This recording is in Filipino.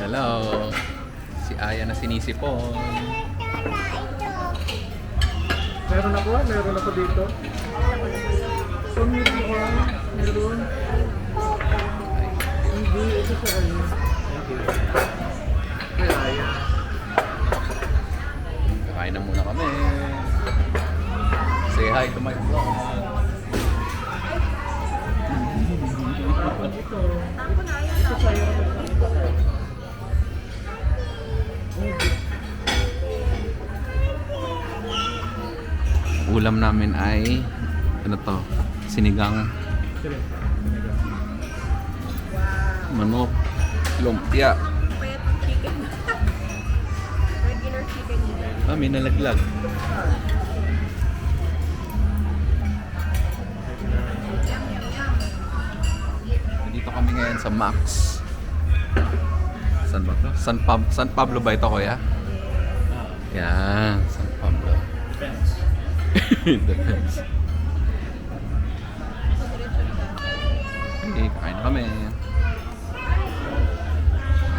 Hello. Si Aya na sinisipon. Meron ako dito. So, meron. Hindi, ito sa kanya. Kaya. Kakain na muna kami. Say hi to my vlog. Ito sa'yo. Ulam namin ay ano to? Sinigang manok, lumpia. Chicken. Regular chicken yun. Ah, may nalaglag. Dito kami ngayon sa Max. San ba to? San Pablo ba ito, kuya? Yan, San Pablo. Depends. Okay, kain na kami.